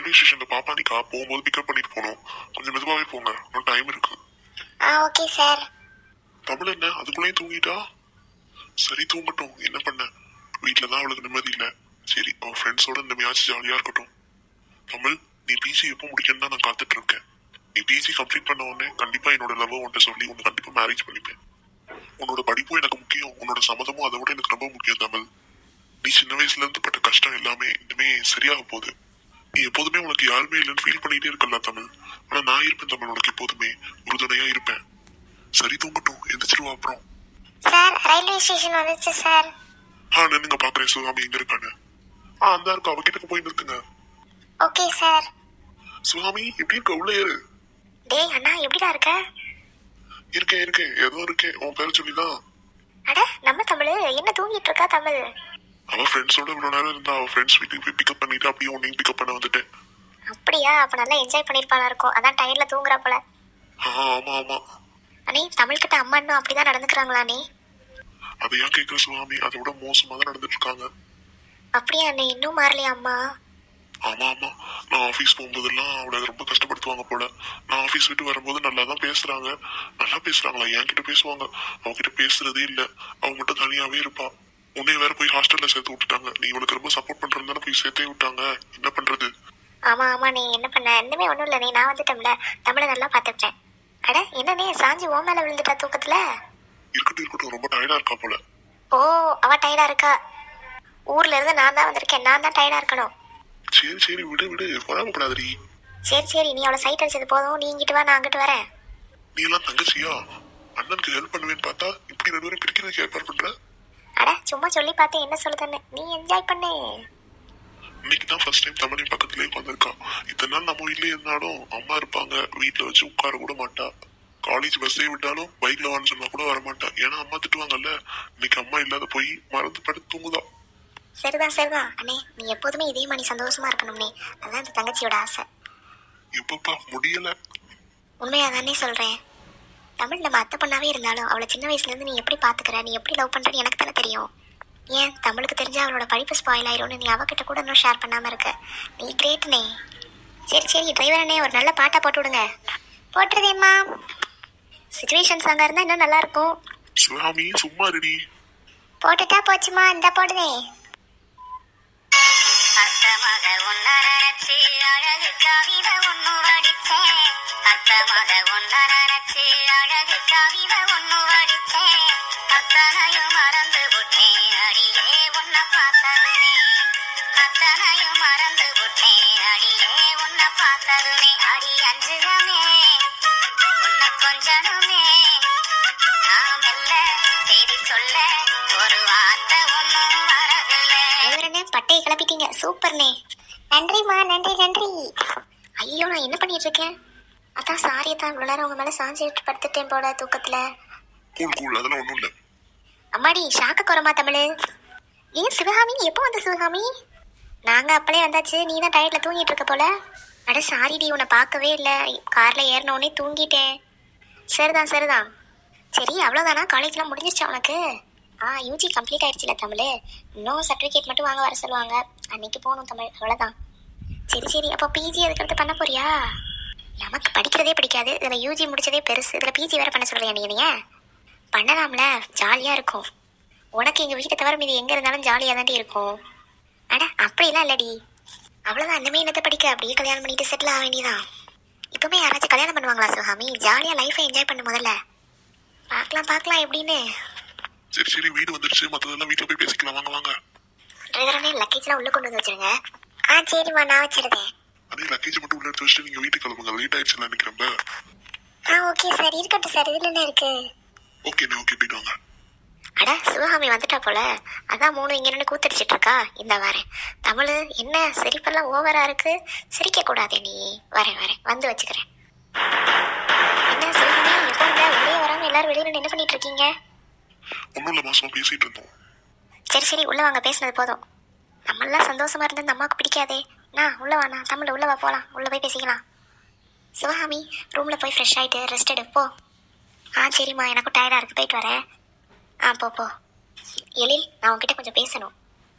Railway ஸ்டேஷன்ல பாப்பானிக்கா போகும்போது pickup பண்ணிட்டு போனோம். கொஞ்சம் மெதுவாவே போங்க, இன்னும் டைம் இருக்கு. Okay sir. தமிழ் என்ன அதுக்குள்ளேயும் தூங்கிட்டா? சரி தூங்கட்டும், என்ன பண்ண, வீட்டுல தான் அவளுக்கு நிம்மதி இல்ல. சரி அவன் ஃப்ரெண்ட்ஸோட இனிமையாச்சும் ஜாலியா இருக்கட்டும். தமிழ், நீ பிஜி எப்போ முடிக்கணும்னு தான் நான் காத்துட்டு இருக்கேன். நீ பிஜி கம்ப்ளீட் பண்ண உடனே கண்டிப்பா என்னோட லவ் உன்ட்ட சொல்லி உன்னை கண்டிப்பா மேரேஜ் பண்ணிப்பேன். உன்னோட படிப்பும் எனக்கு முக்கியம், உன்னோட சம்மதமும் அதை விட எனக்கு ரொம்ப முக்கியம். தமிழ், நீ சின்ன வயசுல இருந்து பட்ட கஷ்டம் எல்லாமே இனிமே சரியாக போகுது. நீ எப்போதுமே உனக்கு யாருமே இல்லைன்னு ஃபீல் பண்ணிட்டே இருக்கல தமிழ். ஆனா நான் இருப்பேன் தமிழ், உனக்கு எப்போதுமே உறுதுணையா இருப்பேன். சரி தூங்கட்டும், எந்திரிச்சிருவா அப்புறம். சார் ரயில்வே ஸ்டேஷன் வந்துச்சு சார். நின்னுங்க பாக்குறேன் சுகாமி எங்க இருக்கானு. அந்த இருக்கு, அவகிட்ட போய் நிறுத்துங்க. Okay sir. சுகாமி எப்படி இருக்க, உள்ள ஏறு. டேய் அண்ணா எப்படிடா இருக்க? இருக்கேன் ஏதோ இருக்கேன், உன் பேரை சொல்லிதான். அட நம்ம தமிழ் என்ன தூங்கிட்டு இருக்கா தமிழ்? அவ ஃப்ரெண்ட்ஸோட இவ்வளவு நேரம் இருந்தா, அவ ஃப்ரெண்ட்ஸ் வீட்டுக்கு போய் பிக்கப் பண்ணிட்டு அப்படியே உன்னையும் பிக்கப் பண்ண வந்துட்டேன். அப்படியா? அப்ப நல்லா என்ஜாய் பண்ணிருப்பாளா இருக்கும், அதான் டயர்ல தூங்குறா போல. ஆமா. அண்ணே தமிழ் கிட்ட அம்மா இன்னும் அப்படிதான் நடந்துக்கிறாங்களா நீ? அதை ஏன் கேட்கிற சுவாமி, அதை விட மோசமா தான் நடந்துட்டு இருக்காங்க. அப்படியா அண்ணே, இன்னும் மாறலையா அம்மா? ஆமா நான் ஆபீஸ் போகும்போதெல்லாம் அவளை ரொம்ப கஷ்டப்படுத்துவாங்க போல. நான் ஆபீஸ் விட்டு வரும்போது நல்லா தான் பேசுறாங்க. நல்லா பேசுறாங்களா? என்கிட்ட பேசுவாங்க, அவகிட்ட பேசுறதே இல்ல. அவங்க மட்டும் தனியாவே இருப்பா. உன்னை வேற போய் ஹாஸ்டல்ல சேர்த்து விட்டுட்டாங்க. நீ இவளுக்கு ரொம்ப சப்போர்ட் பண்றதுனால போய் சேர்த்தே விட்டாங்க. என்ன பண்றது? ஆமா நீ என்ன பண்ண? இன்னுமே ஒண்ணும் இல்ல, நீ நான் வந்துட்டோம்ல, தமிழை நல்லா பாத்துட்டேன். அட என்னன்னே சாஞ்சி ஓ மேல விழுந்துட்டா தூக்கத்துல? இருக்கட்டும், ரொம்ப டயர்டா இருக்கா போல. ஓ அவ டயர்டா இருக்கா. ஊர்ல இருந்து நான் தான் வந்திருக்கேன், நான் தான் டயர்டா இருக்கணும். சரி விடு பொறாமப்படாதடி. சரி நீ அவளை சைட் அடிச்சது போதும், நீ இங்கிட்டு வா, நான் அங்கிட்டு வரேன். நீ எல்லாம் தங்கச்சியா? அண்ணனுக்கு ஹெல்ப் பண்ணுவேன்னு பார்த்தா இப்படி ரெண்டு பேரும் பிரிக்கிறதுக்கு ஏற்பாடு பண்ற. அட சும்மா சொல்லி பார்த்தேன், என்ன சொல்லுதுன்னு நீ என்ஜாய் பண்ணு. இன்னைக்கு தான் ஃபர்ஸ்ட் டைம் தமிழின் பக்கத்துலயே உட்காந்துருக்கான். இத்தனை நாள் நம்ம வீட்லயே இருந்தாலும் அம்மா இருப்பாங்க, வீட்டுல வச்சு உட்கார கூட மாட்டா. காலேஜ் பஸ்ஸே விட்டாலும் பைக்ல வான்னு சொன்னா கூட வரமாட்டா, ஏன்னா அம்மா திட்டுவாங்கல்ல. இன்னைக்கு அம்மா இல்லாத போய் மறந்து படுத்து தூங்குதா. சரிதான் அண்ணே, நீ எப்போதுமே இதே மாதிரி சந்தோஷமா இருக்கணும்னே, அதான் இந்த தங்கச்சியோட ஆசை. எப்பப்பா முடியல. உண்மையா தானே சொல்றேன். தமிழ் நம்ம அத்தை பொண்ணாவே இருந்தாலும் அவளை சின்ன வயசுல இருந்து நீ எப்படி பாத்துக்கிற, நீ எப்படி லவ் பண்றன்னு எனக்கு தானே தெரியும். ஏன் தமிழுக்கு தெரிஞ்சா அவளோட படிப்பு ஸ்பாயில் ஆயிரும்னு நீ அவகிட்ட கூட இன்னும் ஷேர் பண்ணாம இருக்க. நீ கிரேட்னே. சரி டிரைவரனே ஒரு நல்ல பாட்டா போட்டு விடுங்க. போட்டுருதேம்மா. சிச்சுவேஷன் சாங்கா இருந்தா இன்னும் நல்லா இருக்கும். சுவாமி சும்மா ரெடி. போட்டுட்டா போச்சுமா, இந்த போடுதே. அத்தமாக ஒன்ன நினைச்சு அழகு கவிதை ஒன்னு வடிச்சேன். அத்தமாக ஒன்ன நினைச்சு அழகு கவிதை ஒன்னு வடிச்சேன். அத்தனையும் மறந்து விட்டேன் அடியே உன்னை பார்த்ததுனே. அத்தனையும் மறந்து விட்டேன் அடியே உன்னை பார்த்ததுனே. அடி அஞ்சுகமே உன்னை கொஞ்சனுமே, நான் மெல்ல செய்தி சொல்ல ஒரு வார்த்தை ஒன்னும் வரவில்லை. பட்டையை கிளப்பிட்டீங்க, சூப்பர்னே. நன்றிமா, நன்றி. ஐயோ நான் என்ன பண்ணிட்டு இருக்கேன்? அதான் சாரி தான், இவ்வளவு நேரம் உங்க மேல சாஞ்சிட்டு படுத்துட்டேன் போல தூக்கத்துல. கூல் அதெல்லாம் ஒண்ணும் இல்ல. அம்மாடி ஷாக்க குறமா தமிழ். ஏன் சிவகாமி, எப்போ வந்த சிவகாமி? நாங்க அப்பளே வந்தாச்சு, நீ தான் டயர்ட்ல தூங்கிட்டு இருக்க போல. அட சாரிடி, உன்னை பார்க்கவே இல்லை, கார்ல ஏறினோடனே தூங்கிட்டேன். சரிதான் சரி அவ்வளோதானா? காலேஜ்லாம் முடிஞ்சிருச்சா உனக்கு? யூஜி கம்ப்ளீட் ஆயிடுச்சுல தமிழ், இன்னும் சர்டிஃபிகேட் மட்டும் வாங்க வர சொல்லுவாங்க, அன்னைக்கு போகணும் தமிழ், அவ்வளோதான். சரி அப்போ பிஜி அதுக்கடுத்து பண்ண போறியா? நமக்கு படிக்கிறதே பிடிக்காது, இதில் யூஜி முடிச்சதே பெருசு, இதில் பிஜி வேற பண்ண சொல்றியா நீ? பண்ணலாம்ல, ஜாலியாக இருக்கும். உனக்கு எங்கள் வீட்டை தவிர மீது எங்கே இருந்தாலும் ஜாலியாக தாண்டி இருக்கும். அட அப்படிலாம் இல்லடி, அவ்வளோதான். அந்த என்னத்தை படிக்க, அப்படியே கல்யாணம் பண்ணிட்டு செட்டில் ஆக வேண்டியதான். இப்போவே யாராச்சும் கல்யாணம் பண்ணுவாங்களா சுகாமி? ஜாலியாக லைஃபை என்ஜாய் பண்ணு முதல்ல. பார்க்கலாம் எப்படின்னு. சரி வீடு வந்துருச்சு, மற்றதெல்லாம் வீட்டில் போய் பேசிக்கலாம். வாங்க. டிரைவரனே லக்கேஜ்லாம் உள்ள கொண்டு வந்து வச்சிருங்க. சரிம்மா நான் வச்சிருந்தேன். அதே லக்கேஜ் மட்டும் உள்ள எடுத்து வச்சுட்டு நீங்க வீட்டுக்கு கிளம்புங்க, லேட் ஆயிடுச்சுன்னு நினைக்கிறேன். ஓகே சார், இருக்கட்டும் சார், இதுல என்ன இருக்கு? ஓகே போயிட்டு வாங்க. அட சிவகாமி வந்துட்டா போல, அதான் மூணு இங்க நின்று கூத்தடிச்சிட்டு இருக்கா. இந்த வரேன். தமிழ் என்ன சிரிப்பெல்லாம் ஓவரா இருக்கு, சிரிக்க கூடாதே நீ. வரேன் வந்து வச்சுக்கிறேன். என்ன சிவகாமி எப்போ உள்ளே வராம எல்லாரும் வெளியில என்ன பண்ணிட்டு இருக்கீங்க? ஒன்னும் இல்ல மாசமா பேசிட்டு இருந்தோம். சரி உள்ள வாங்க, பேசினது போதும். நம்மளாம் சந்தோஷமா இருந்து இந்த அம்மாவுக்கு பிடிக்காதே. உள்ள வாண்ணா தமிழ், உள்ள வா, போலாம், உள்ள போய் பேசிக்கலாம். சிவகாமி ரூம்ல போய் ஃப்ரெஷ் ஆயிட்டு ரெஸ்ட் எடுப்போ. சரிம்மா, எனக்கும் டயர்டா இருக்கு, போயிட்டு வரேன். போ. எழில், நான் உன்கிட்ட கொஞ்சம் பேசணும்.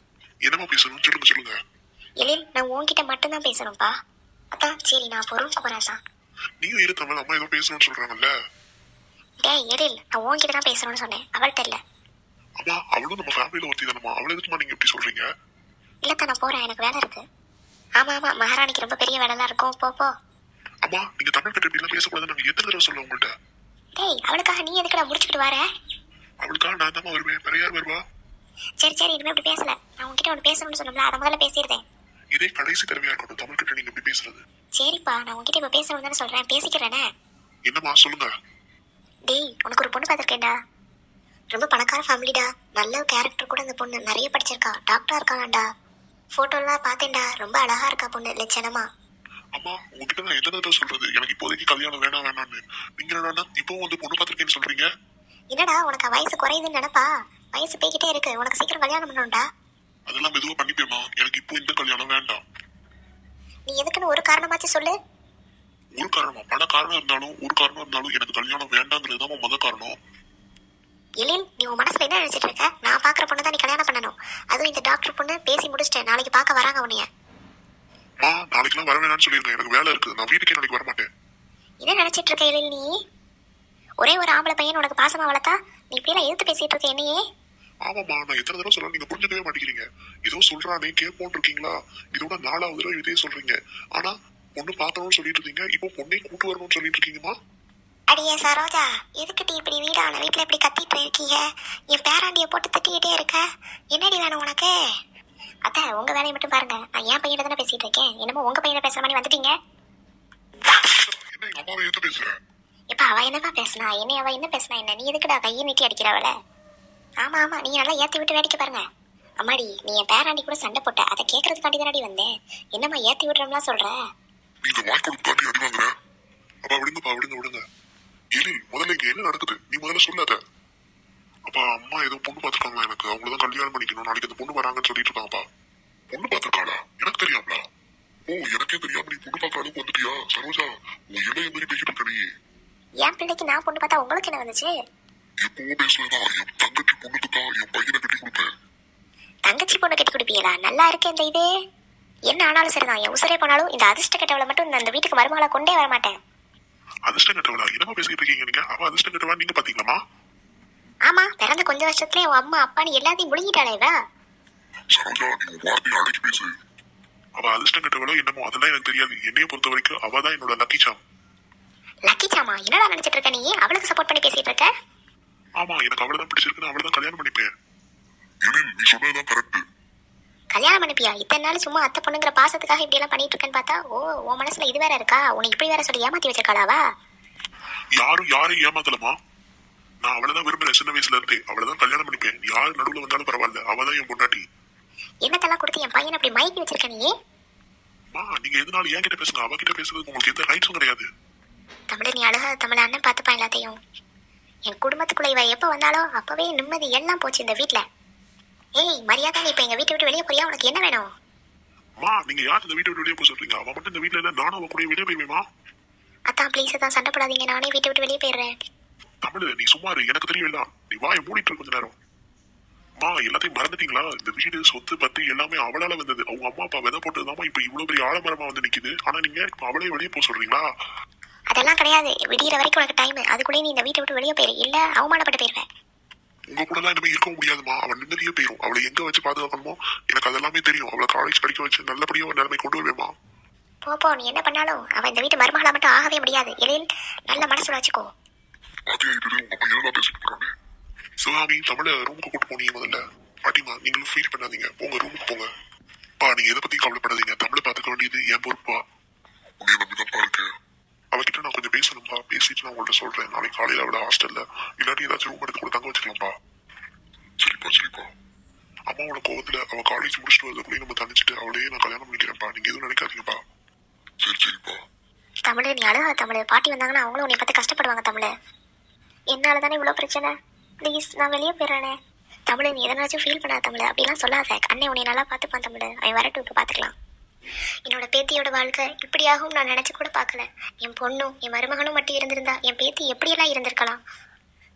என்னமா பேசணும்? சொல்லுங்க. எழில், நான் உன்கிட்ட மட்டும்தான் பேசணும்ப்பா. அதான் சரி நான் பொருளுக்கு போறேன் தான். நீயும் இரு தமிழ், அம்மா ஏதோ பேசணும்னு சொல்றாங்கல்ல. டேய் எழில், நான் உன்கிட்ட தான் பேசணும்னு சொன்னேன், அவள்கிட்ட இல்ல. அம்மா அவளும் நம்ம ஃபேமிலியில ஒருத்தி தானம்மா, அவளை எதுக்குமா நீங்க எப்படி சொல்றீங்க? இல்லத்தான் நான் போறேன், எனக்கு வேலை இருக்கு. ஆமா ஆமா, மகாராணிக்கு ரொம்ப பெரிய வேலைலாம் இருக்கும், போ போ. அம்மா நீங்க தமிழ் கிட்ட இப்படி எல்லாம் பேசக்கூடாது, நாங்க எத்தனை தடவை சொல்ல உங்கள்ட்ட? டேய் அவளுக்காக நீ எதுக்குடா முடிச்சுக்கிட்டு வர? அவளுக்காக நான் தான் வருவேன், வேற யார் வருவா? சரி சரி, இனிமே இப்படி பேசல. நான் உன்கிட்ட ஒன்று பேசணும்னு சொன்னோம்ல, அதை முதல்ல பேசிடுறேன். இதே கடைசி தடவையா இருக்கட்டும் தமிழ் கிட்ட நீங்க இப்படி பேசுறது. சரிப்பா, நான் உன்கிட்ட இப்ப பேசணும்னு தானே சொல்றேன், பேசிக்கிறேனே. என்னம்மா சொல்லுங்க. டேய் உனக்கு ஒரு பொண்ணு பார்த்துருக்கேன்டா, ரொம்ப பணக்கார ஃபேமிலிடா, நல்ல கேரக்டர் கூட. அந்த பொண்ணு நிறைய படிச்சிருக்கா, டாக்டரா இருக்காளாண்டா. போட்டோலாம் பார்த்தேன்டா, ரொம்ப அழகா இருக்கா பொண்ணு, லட்சணமா. அம்மா உங்ககிட்ட நான் எந்த தடவை சொல்றது, எனக்கு இப்போதைக்கு கல்யாணம் வேணாம் வேணாம்னு. நீங்க என்னன்னா இப்போ வந்து பொண்ணு பார்த்துருக்கேன்னு சொல்றீங்க. என்னடா உனக்கு வயசு குறையுதுன்னு நினைப்பா? வயசு போய்கிட்டே இருக்கு, உனக்கு சீக்கிரம் கல்யாணம் பண்ணணும்டா. அதெல்லாம் மெதுவா பண்ணிப்பேமா, எனக்கு இப்போ இந்த கல்யாணம் வேண்டாம். நீ எதுக்குன்னு ஒரு காரணமாச்சு சொல்லு. ஒரு காரணமா? பல காரணம் இருந்தாலும் ஒரு காரணம் இருந்தாலும் எனக்கு கல்யாணம் வேண்டாங்கிறதுதான் முத காரணம். எழில், நீ உன் மனசுல என்ன நினைச்சிட்டு இருக்க? நான் பாக்குற பொண்ணு தான் நீ கல்யாணம் பண்ணணும். அதுவும் இந்த டாக்டர் பொண்ணு பேசி முடிச்சிட்டேன், நாளைக்கு பார்க்க வராங்க உன்னைய. நாளைக்கெல்லாம் வர வேணாம்னு சொல்லிருங்க, எனக்கு வேலை இருக்கு, நான் வீட்டுக்கே நாளைக்கு வர மாட்டேன். என்ன நினைச்சிட்டு இருக்க எழில் நீ? ஒரே ஒரு ஆம்பளை பையன் உனக்கு பாசமா வளர்த்தா நீ இப்படியெல்லாம் எதிர்த்து பேசிட்டு இருக்க என்னையே? ஆமாம்மா, நான் எத்தனை தடவை சொல்ல நீங்க புரிஞ்சுக்கவே மாட்டேங்கிறீங்க. ஏதோ சொல்றானே கேட்போன் இருக்கீங்களா? இதோட 4வது தடவை இதே சொல்றீங்க. ஆனா பொண்ணு பாக்கணும்னு சொல்லிட்டு இருந்தீங்க, இப்போ பொண்ணை கூட்டு வரணும்னு சொல்லிட்டு இருக்கீங்கம்மா. அடியே சரோஜா, எதுக்கிட்டி இப்படி வீடான வீட்டுல இப்படி கத்திட்டு இருக்கீங்க? என் பேராண்டிய போட்டு திட்டிக்கிட்டே இருக்க, என்னடி வேணும் உனக்கு? அத்தை உங்க வேலையை மட்டும் பாருங்க, நான் என் பையனை தானே பேசிட்டு இருக்கேன், என்னமோ உங்க பையனை பேசுற மாதிரி வந்துட்டீங்க. என்ன எங்க அம்மாவை எடுத்து பேசுறேன்? இப்ப அவ என்னப்பா பேசினா என்ன, அவ என்ன பேசினா என்ன, நீ எதுக்குடா கையை நீட்டி அடிக்கிறவள? ஆமா ஆமா, நீங்க நல்லா ஏத்தி விட்டு வேடிக்கை பாருங்க. அம்மாடி, நீ என் பேராண்டி கூட சண்டை போட்ட, அதை கேட்கறதுக்காண்டி தானடி வந்தேன். என்னம்மா ஏத்தி விடுறோம்லாம் சொல்ற? நீங்க வாய்க்கு காட்டி அடி வாங்குற. அப்பா விடுங்கப்பா, விடுங்க விடுங்க. எழில், முதல்ல இங்க என்ன நடக்குது நீ முதல்ல சொல்லாத. அப்பா அம்மா ஏதோ பொண்ணு பாத்துருக்காங்களா எனக்கு, அவங்களதான் கல்யாணம் பண்ணிக்கணும், நாளைக்கு அந்த பொண்ணு வராங்கன்னு சொல்லிட்டு இருக்காங்கப்பா. பொண்ணு பாத்துருக்காளா? எனக்கு தெரியாமலா? ஓ எனக்கே தெரியாம நீ பொண்ணு பாக்குற அளவுக்கு வந்துட்டியா சரோஜா? உன் இளைய மாதிரி பேசிட்டு இருக்க நீ. என் பிள்ளைக்கு நான் பொண்ணு பார்த்தா உங்களுக்கு என்ன வந்துச்சு? எப்பவும் பேசுறதா, என் தங்கச்சி பொண்ணுக்கு தான் என் பையனை கட்டி கொடுப்பேன். தங்கச்சி பொண்ணு கட்டி கொடுப்பீங்களா? நல்லா இருக்கு இந்த இது. என்ன ஆனாலும் சரிதான், என் உசுரே போனாலும் இந்த அதிர்ஷ்ட கட்டவளை மட்டும் இந்த வீட்டுக்கு மருமகளை கொண்டே வர மாட்டேன். அதிர்ஷ்டம் கட்டவளா? என்னமா பேசிட்டு இருக்கீங்க நீங்க? அவ அதிர்ஷ்டம் கட்டவா நீங்க பாத்தீங்களாமா? ஆமா, பிறந்த கொஞ்ச வருஷத்துலயே உன் அம்மா அப்பான்னு எல்லாத்தையும் முழுங்கிட்டாளே இவ. சரோஜா நீ உன் வார்த்தையை அடக்கி பேசு. அவ அதிர்ஷ்டம் கட்டவளோ என்னமோ அதெல்லாம் எனக்கு தெரியாது. என்னைய பொறுத்த வரைக்கும் அவதான் என்னோட லக்கி சாம். லக்கி சாமா? என்னடா நினைச்சிட்டு இருக்க நீ? அவளுக்கு சப்போர்ட் பண்ணி பேசிட்டு இருக்க? ஆமா, எனக்கு அவளதான் பிடிச்சிருக்குன்னு அவளதான் கல்யாணம் பண்ணிப்பேன். நீ சொன்னதுதான் கரெக்ட். கல்யாணம் பண்ணிப்பியா? இத்தனை நாள் சும்மா அத்தை பொண்ணுங்கிற பாசத்துக்காக இப்படி எல்லாம் பண்ணிட்டு இருக்கேன்னு பார்த்தா, ஓ உன் மனசுல இது வேற இருக்கா? உன்னை இப்படி வேற சொல்லி ஏமாத்தி வச்சிருக்காளாவா? யாரும் யாரையும் ஏமாத்தலமா. நான் அவளதான் விரும்புறேன் சின்ன வயசுல இருந்தே, அவளதான் கல்யாணம் பண்ணிப்பேன். யாரு நடுவுல வந்தாலும் பரவாயில்ல, அவதான் என் பொண்டாட்டி. என்னத்தெல்லாம் கொடுத்து என் பையன் அப்படி மயக்கி வச்சிருக்க நீ? நீங்க எதனால என் கிட்ட பேசுங்க, அவகிட்ட பேசுறதுக்கு உங்களுக்கு எந்த ரைட்ஸும் கிடையாது. தமிழ நீ அழகாத தமிழ, அண்ணன் பார்த்துப்பான் எல்லாத்தையும். என் குடும்பத்துக்குள்ள இவ எப்ப வந்தாலோ அப்பவே நிம்மதி எல்லாம் போச்சு இந்த வீட்டுல. ஏய் மரியாதை, நீ இப்ப எங்க வீட்டை விட்டு வெளியே போறியா? உனக்கு என்ன வேணும்? நீங்க யார் இந்த வீட்டை விட்டு வெளியே போக சொல்றீங்க? அவ மட்டும் இந்த வீட்டுல இல்ல, நானும் அவ கூட வெளியே போய்வேமா? அதான் ப்ளீஸ், தான் சண்டை போடாதீங்க, நானே வீட்டை விட்டு வெளியே போயிடுறேன். தமிழ் நீ சும்மா இரு, எனக்கு தெரியல. நீ வாயை மூடிட்டு கொஞ்ச நேரம். எல்லாத்தையும் மறந்துட்டீங்களா? இந்த வீடு சொத்து பத்தி எல்லாமே அவளால வந்தது. அவங்க அம்மா அப்பா விதை போட்டதுதாமா இப்ப இவ்வளவு பெரிய ஆலமரமா வந்து நிக்குது. ஆனா நீங்க இப்ப அவளே வெளியே போக சொல்றீங்களா? அதெல்லாம் கிடையாது, விடியற வரைக்கும் உனக்கு டைம், அதுக்குள்ளே நீ இந்த வீட்டை விட்டு வெளியே போயிரு, இல்ல அவமானப்பட்டு போயிருவேன். உங்க கூட எல்லாம் இனிமே இருக்க முடியாதுமா. அவன் நிம்மதியே போயிரும். அவளை எங்க வச்சு பாதுகாக்கணுமோ எனக்கு அதெல்லாமே தெரியும். அவளை காலேஜ் படிக்க வச்சு நல்லபடியா ஒரு நிலைமை கொண்டு வருவேமா. போ நீ என்ன பண்ணாலும் அவன் இந்த வீட்டு மருமகளா மட்டும் ஆகவே முடியாது. எழில், நல்ல மனசுல வச்சுக்கோ. சிவகாமி, தமிழ ரூமுக்கு கூட்டு போனீங்க முதல்ல. பாட்டிமா நீங்களும் ஃபீல் பண்ணாதீங்க, போங்க ரூமுக்கு போங்க. நீங்க எதை பத்தி கவலைப்படாதீங்க, தமிழை பாத்துக்க வேண்டியது என் பொறுப்பா. உன்னை நம்பிதான் இருக்கு. அவகிட்ட நான் கொஞ்சம் பேசணும்பா, பேசிட்டு நான் உங்கள்ட்ட சொல்றேன். நாளைக்கு காலையில அவளை ஹாஸ்டல்ல இல்லாட்டி ஏதாச்சும் ரூம் எடுத்து கூட தங்க வச்சுக்கலாம்ப்பா. சரிப்பா சரிப்பா. அம்மாவோட கோவத்துல அவ காலேஜ் முடிச்சுட்டு வரதுக்குள்ளே நம்ம தனிச்சுட்டு அவளையே நான் கல்யாணம் பண்ணிக்கிறேன்ப்பா. நீங்க எதுவும் நினைக்காதீங்கப்பா. சரி சரிப்பா. தமிழ் நீ அழகா தமிழ், பாட்டி வந்தாங்கன்னா அவங்களும் உன்னை பார்த்து கஷ்டப்படுவாங்க தமிழ். என்னால தானே இவ்வளவு பிரச்சனை, ப்ளீஸ் நான் வெளியே போயிடுறேனே. தமிழ் நீ எதனாச்சும் ஃபீல் பண்ணாத தமிழ், அப்படிலாம் சொல்லாத. அண்ணன் உன்னை நல்லா பார்த்துப்பான் தமிழ், அவன் வரட்டும், இப்போ பார்த்துக்கலாம். என்னோட பேத்தியோட வாழ்க்கை இப்படியாகவும் நான் நினைச்சு கூட பார்க்கல. என் பொண்ணும் என் மருமகனும் மட்டும் இருந்திருந்தா என் பேத்தி எப்படியெல்லாம் இருந்திருக்கலாம்.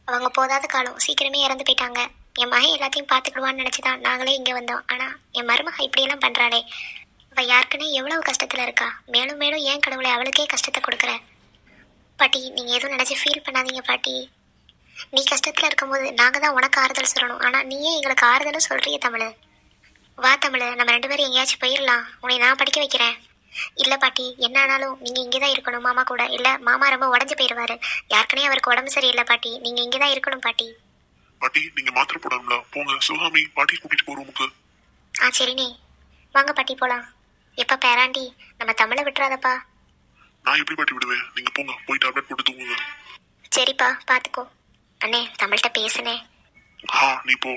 அவங்க போதாத காலம், சீக்கிரமே இறந்து போயிட்டாங்க. என் மகன் எல்லாத்தையும் பார்த்துக்கிடுவான்னு நினைச்சுதான் நாங்களே இங்க வந்தோம். ஆனா என் மருமக இப்படியெல்லாம் பண்றாளே, அவ யாருக்குன்னே எவ்வளவு கஷ்டத்துல இருக்கா. மேலும் மேலும் ஏன் கடவுளை அவளுக்கே கஷ்டத்தை கொடுக்குற? பாட்டி நீங்க எதுவும் நினைச்சு ஃபீல் பண்ணாதீங்க பாட்டி. நீ கஷ்டத்துல இருக்கும்போது நாங்க தான் உனக்கு ஆறுதல் சொல்லணும். ஆனா நீயே எங்களுக்கு ஆறுதலும் சொல்றிய தமிழ். வா தமிழ், நம்ம 2 பேரும் எங்கேயாச்சும் போயிடலாம். உன்னை நான் படிக்க வைக்கிறேன். இல்ல பாட்டி, என்ன ஆனாலும் நீங்க இங்கதான் இருக்கணும் மாமா கூட. இல்ல மாமா ரொம்ப உடஞ்சு போயிடுவாரு. யாருக்குனே அவருக்கு உடம்பு சரியில்லை பாட்டி. நீங்க இங்கதான் இருக்கணும் பாட்டி. பாட்டி நீங்க மாத்திரை போடணும்ல, போங்க. சிவகாமி பாட்டி கூட்டிட்டு போ ரூமுக்கு. சரிண்ணே, வாங்க பாட்டி போலாம். எப்ப பேராண்டி, நம்ம தமிழை விட்டுறாதப்பா. நான் எப்படி பாட்டி விடுவேன்? நீங்க போங்க, போய் டேப்லெட் போட்டு தூங்குங்க. சரிப்பா, பாத்துக்கோ. அண்ணே தமிழ்கிட்ட பேசுனே. நீ போ.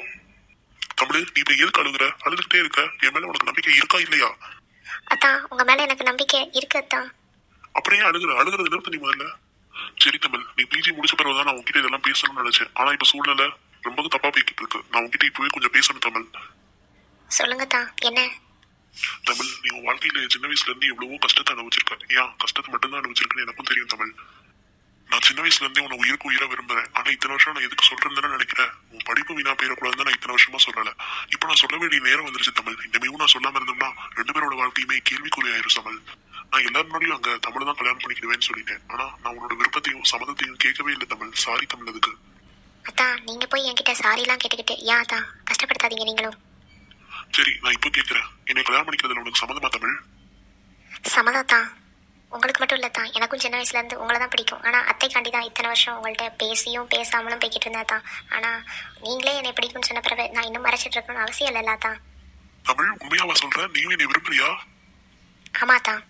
தமிழ், நீ இப்ப எதுக்கு அழுகுற? அழுதுகிட்டே இருக்க. என் மேல உனக்கு நம்பிக்கை இருக்கா இல்லையா? அதான் உங்க மேல எனக்கு நம்பிக்கை இருக்கு அத்தான். அப்படியே அழுகிறது நிறுத்த நீ முதல்ல. சரி தமிழ், நீ பிஜி முடிச்ச பிறகுதான் நான் உங்ககிட்ட இதெல்லாம் பேசணும்னு நினைச்சேன். ஆனா இப்ப சூழ்நிலை ரொம்ப தப்பா போய்கிட்டு இருக்கு. நான் உங்ககிட்ட இப்பவே கொஞ்சம் பேசணும் தமிழ். சொல்லுங்க தான், என்ன? தமிழ், நீ உன் வாழ்க்கையில சின்ன வயசுல இருந்து எவ்வளவோ கஷ்டத்தை அனுபவிச்சிருக்க. ஏன் கஷ்டத்தை மட்டும்தான் அனுபவிச்சிருக்கேன்னு எனக்கும் தெரியும் தமிழ். நான் சின்ன வயசுல இருந்தே உன்னை உயிருக்கு உயிரா விரும்புறேன். ஆனா இத்தனை வருஷம் நான் எதுக்கு சொல்றேன்னு நினைக்கிறேன். உன் படிப்பு வீணா போயிடக்கூடாதுன்னு நான் இத்தனை வருஷமா சொல்லல. இப்ப நான் சொல்ல வேண்டிய நேரம் வந்துருச்சு தமிழ். இனிமேவும் நான் சொல்லாம இருந்தோம்னா 2 பேரோட வாழ்க்கையுமே கேள்விக்குறியாயிரும் தமிழ். நான் எல்லாரும் முன்னாடியும் அங்க தமிழ் தான் கல்யாணம் பண்ணிக்கிடுவேன்னு சொல்லிட்டேன். ஆனா நான் உன்னோட விருப்பத்தையும் சம்மதத்தையும் கேட்கவே இல்லை தமிழ். சாரி தமிழ் அதுக்கு. அதான் நீங்க போய் என்கிட்ட சாரி எல்லாம் கேட்டுக்கிட்டு ஏன் அதான் கஷ்டப்படுத்தாதீங்க நீங்களும். சரி நான் இப்போ கேட்கிறேன், என்னை கல்யாணம் பண்ணிக்கிறதுல உனக்கு சம்மதமா தமிழ்? சம்மதம் தான். உங்களுக்கு மட்டும் இல்லை தான், எனக்கும் சின்ன வயசுல இருந்து உங்களை தான் பிடிக்கும். ஆனால் அத்தைக்காண்டி தான் இத்தனை வருஷம் உங்கள்கிட்ட பேசியும் பேசாமலும் போய்கிட்டு இருந்தா தான். ஆனால் நீங்களே என்னை பிடிக்கும்னு சொன்ன பிறகு நான் இன்னும் மறைச்சிட்டு இருக்கணும்னு அவசியம் இல்லைல்ல தான். தமிழ், உண்மையாவா சொல்ற? நீயும் என்னை விரும்புறியா? ஆமா தான்.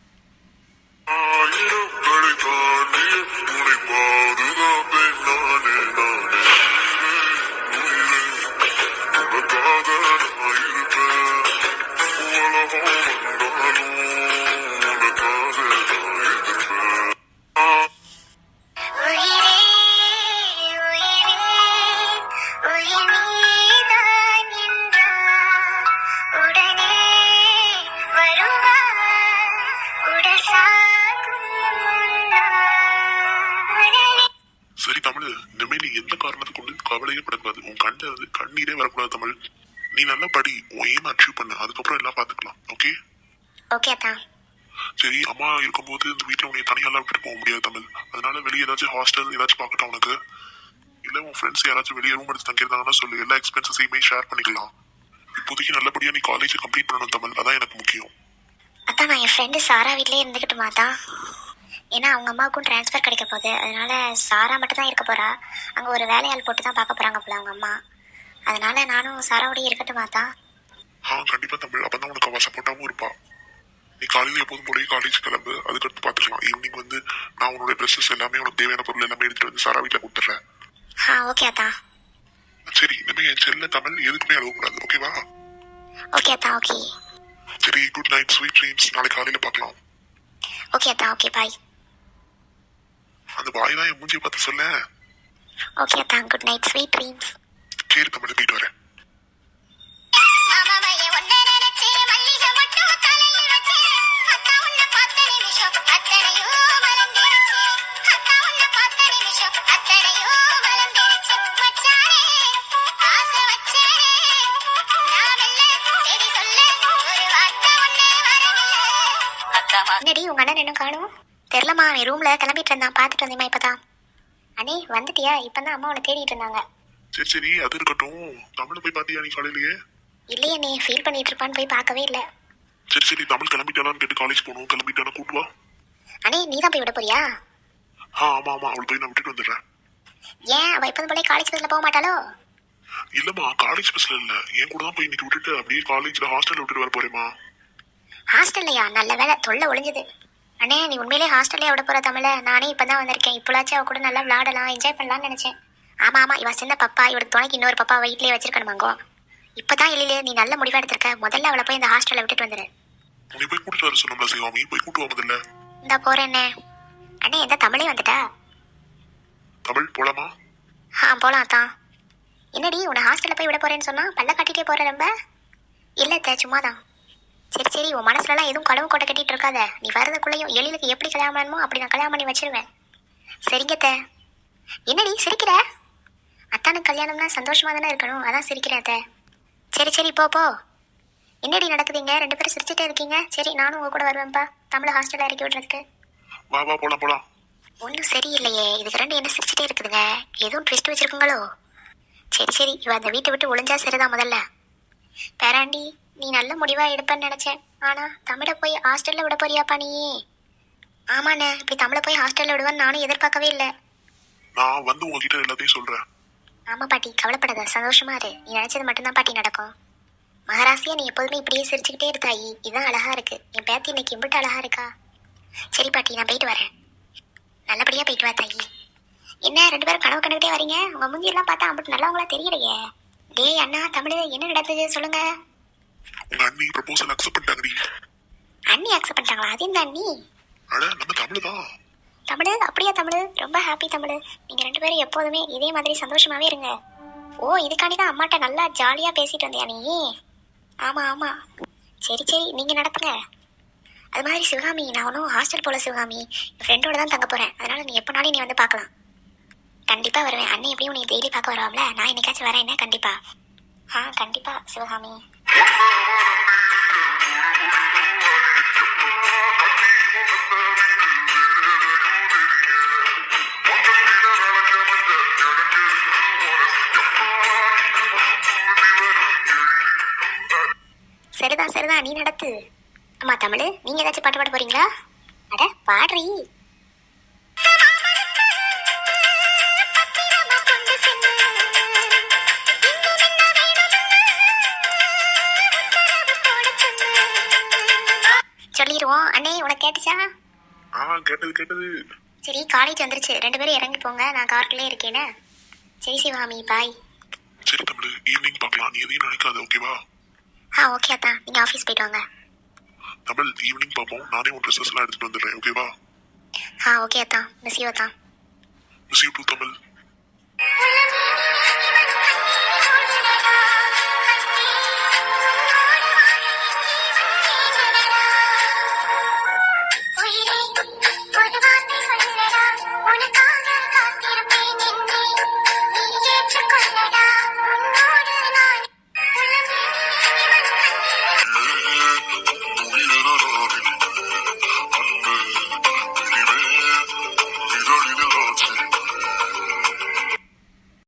சரி தமிழ், இனிமே நீ எந்த காரணத்தை கொண்டு கவலையே படக்கூடாது. உன் கண்ணில் கண்ணீரே வரக்கூடாது தமிழ். நீ நல்லா படி, உன் எய்ம் அச்சீவ் பண்ணு. அதுக்கப்புறம் எல்லாம் பாத்துக்கலாம். ஓகே? ஓகே தான். சரி, அம்மா இருக்கும்போது இந்த வீட்டுல உன்னை தனியெல்லாம் விட்டுட்டு போக முடியாது தமிழ். அதனால வெளியே ஏதாச்சும் ஹாஸ்டல் ஏதாச்சும் பார்க்கட்டும் உனக்கு. இல்ல உன் ஃப்ரெண்ட்ஸ் யாராச்சும் வெளியே ரூம் எடுத்து தங்கியிருந்தாங்கன்னா சொல்லு. எல்லா எக்ஸ்பென்சஸையுமே ஷேர் பண்ணிக்கலாம். இப்போதைக்கு நல்லபடியா நீ காலேஜ் கம்ப்ளீட் பண்ணணும் தமிழ். அதான் எனக்கு முக்கியம். அதான் நான் என் ஃப்ரெண்டு சாரா வீட்லயே இருந்துக்கிட்டுமா தான். ஏன்னா அவங்க அம்மாவுக்கும் டிரான்ஸ்ஃபர் கிடைக்க போகுது. அதனால சாரா மட்டும் தான் இருக்க போறா. அங்கே ஒரு வேலையாள் போட்டு தான் பார்க்க போறாங்க போல அவங்க அம்மா. அதனால நானும் சாராவோடய இருக்கட்டுமா தான். கண்டிப்பா தமிழ். அப்பதான் உனக்கு அவ சப்போர்ட்டாவும் இருப்பா. நீ காலையில எப்போதும் போய் காலேஜ் கிளம்பு. அதுக்கடுத்து பாத்துக்கலாம். ஈவினிங் வந்து நான் உன்னோட ட்ரெஸ்ஸஸ் எல்லாமே உனக்கு தேவையான பொருள் எல்லாமே எடுத்துட்டு வந்து சாரா வீட்டுல கொடுத்துட்றேன். ஓகே அதான். சரி, இனிமே என் செல்ல தமிழ் எதுக்குமே அழுவக்கூடாது. ஓகேவா? ஓகே அதான். ஓகே. சரி, குட் நைட், ஸ்வீட் ட்ரீம்ஸ். நாளைக்கு காலையில பார்க்கலாம். ஓகே அதான். Okay bye. அந்த பாய் தான் என் மூஞ்சியை பார்த்து சொல்ல. ஓகே அதான். Good night, sweet dreams. சரி தமிழ், போயிட்டு வரேன். என்னடி உங்க அண்ணன் இன்னும் காணும்? தெரிலமா, அவன் ரூம்ல கிளம்பிட்டு இருந்தான். பார்த்துட்டு வந்தேமா இப்பதான். அண்ணே வந்துட்டியா? இப்பதான் அம்மா உன்னை தேடிட்டு இருந்தாங்க. சரி சரி, அது இருக்கட்டும். தமிழ் போய் பாத்தியா நீ காலையிலேயே? இல்லையே, நீ ஃபீல் பண்ணிட்டு இருப்பான்னு போய் பார்க்கவே இல்லை. சரி சரி, தமிழ் கிளம்பிட்டாலான்னு கேட்டு காலேஜ் போகணும். கிளம்பிட்டானா கூட்டு வா. அண்ணே நீ தான் போய் விட போறியா? ஆமா ஆமா, அவள் போய் நான் விட்டுட்டு வந்துடுறேன். ஏன் அவ இப்போது போல காலேஜ் பஸ்ல போக மாட்டாளோ? இல்லம்மா, காலேஜ் பஸ்ல இல்ல, என் கூட தான் போய் இன்னைக்கு விட்டுட்டு அப்படியே காலேஜ்ல ஹாஸ்டல்ல விட்டுட்டு வர போறேமா. ஹாஸ்டல்லையா? நல்ல வேலை, தொல்லை ஒளிஞ்சது. அண்ணே நீ உண்மையிலே ஹாஸ்டல்லே விட போற தமிழ? நானே இப்பதான் வந்திருக்கேன். இப்போலாச்சும் அவ கூட நல்லா விளையாடலாம், என்ஜாய் பண்ணலாம்னு நினைச்சேன். ஆமா ஆமா, இவ சின்ன பப்பா, இவளுக்கு துணைக்கு இன்னொரு பப்பா வீட்லயே வச்சிருக்கணுமாங்கோ. இப்பதான் இல்லையே, நீ நல்ல முடிவா எடுத்திருக்க. முதல்ல அவளை போய் இந்த ஹாஸ்டல்ல விட்டுட்டு வந்துரு. நீ போய் கூட்டிட்டு வர சொன்னோம்ல சிவாமி, போய் கூட்டு வா முதல்ல. இந்த போறேன்னே. அண்ணே எந்த தமிழே வந்துட்டா? தமிழ் போலாமா? போலாம் தான். என்னடி உன்னை ஹாஸ்டல்ல போய் விட போறேன்னு சொன்னா பல்ல காட்டிட்டே போற? ரொம்ப இல்ல சும்மாதான். சரி சரி, உன் மனசுலலாம் எதுவும் கடவு கோட்டை கட்டிட்டு இருக்காத. நீ வரதுக்குள்ளேயும் எழிலுக்கு எப்படி கல்யாணம் பண்ணணுமோ அப்படி நான் கல்யாணம் பண்ணி வச்சிருவேன். சரிங்க. என்னடி சிரிக்கிற? அத்தானுக்கு கல்யாணம்னா சந்தோஷமா தானே இருக்கணும், அதான் சிரிக்கிறேன். சரி சரி, போ போ. என்னடி நடக்குதுங்க? ரெண்டு பேரும் சிரிச்சுட்டே இருக்கீங்க. சரி நானும் உங்க கூட வருவேன்ப்பா, தமிழ் ஹாஸ்டல்ல இறக்கி விடுறதுக்கு. வா வா போலாம் போலாம். ஒன்றும் சரியில்லையே, இதுக்கு ரெண்டு என்ன சிரிச்சுட்டே இருக்குதுங்க? எதுவும் ட்விஸ்ட் வச்சிருக்குங்களோ? சரி சரி, இவ அந்த வீட்டை விட்டு ஒளிஞ்சா சரிதான் முதல்ல. பேராண்டி, நீ நல்ல முடிவா எடுப்பேன்னு நினைச்சேன். ஆனா தமிழை போய் ஹாஸ்டல்ல விட போறியாப்பா நீ? ஆமாண்ணே, இப்படி தமிழை போய் ஹாஸ்டல்ல விடுவேன்னு நானும் எதிர்பார்க்கவே இல்லை. நான் வந்து உங்ககிட்ட எல்லாத்தையும் சொல்றேன். ஆமா பாட்டி, கவலைப்படாத, சந்தோஷமா இரு. நீ நினைச்சது மட்டும்தான் பாட்டி நடக்கும். மகாராசியா, நீ எப்போதுமே இப்படியே சிரிச்சுக்கிட்டே இருக்காயி, இதான் அழகா இருக்கு. என் பேத்தி இன்னைக்கு எம்பிட்டு அழகா இருக்கா. சரி பாட்டி, நான் போயிட்டு வரேன். நல்லபடியா போயிட்டு வா தாயி. என்ன ரெண்டு பேரும் கனவு கண்டுகிட்டே வரீங்க? உங்க மூஞ்சியெல்லாம் பார்த்தா அம்பிட்டு நல்லவங்களா தெரியலையே. டேய் அண்ணா, தமிழ் என்ன நடந்தது சொல்லுங்க. உங்க அண்ணி ப்ரப்போசல் அக்செப்ட் பண்ணிட்டாங்கடி. அண்ணி அக்செப்ட் பண்ணிட்டாங்களா? அது இந்த அண்ணி? அட நம்ம தமிழ் தான். தமிழ் அப்படியா? தமிழ் ரொம்ப ஹாப்பி தமிழ். நீங்க ரெண்டு பேரும் எப்போதுமே இதே மாதிரி சந்தோஷமாவே இருங்க. ஓ, இதுக்காண்டி தான் அம்மாட்ட நல்லா ஜாலியா பேசிட்டு வந்தியா நீ? ஆமா ஆமா. சரி சரி, நீங்க நடத்துங்க. அது மாதிரி சிவகாமி, நான் ஒன்றும் ஹாஸ்டல் போல சிவகாமி, என் ஃப்ரெண்டோட தான் தங்க போறேன். அதனால நீ எப்போனாலும் நீ வந்து பார்க்கலாம். கண்டிப்பா வருவேன். அண்ணி எப்படியும் நீ டெய்லி பார்க்க வருவாங்களே, நான் என்னைக்காச்சும் வரேன் என்ன? கண்டிப்பா. கண்டிப்பா சிவகாமி. சரிதான் சரிதான், நீ நடத்து. அம்மா தமிழ், நீங்க ஏதாச்சும் பாட்டு பாட போறீங்களா? அட பாடுறீ. சொல்லிடுவோம். அண்ணே உனக்கு கேட்டுச்சா? கேட்டது கேட்டது. சரி, காலேஜ் வந்துருச்சு, ரெண்டு பேரும் இறங்கி போங்க, நான் காருக்குள்ளே இருக்கேனே. சரி சிவகாமி, பாய். சரி தமிழ், ஈவினிங் பார்க்கலாம். நீ எதையும் நினைக்காத, ஓகேவா? ஓகே அத்தா, நீங்க ஆஃபீஸ் போயிட்டு வாங்க. தமிழ், ஈவினிங் பார்ப்போம். நானே உன் ட்ரெஸ்ஸஸ் எல்லாம் எடுத்துட்டு வந்துடுறேன், ஓகேவா? ஓகே அத்தா, மிஸ் யூ அத்தா. Miss you too Tamil.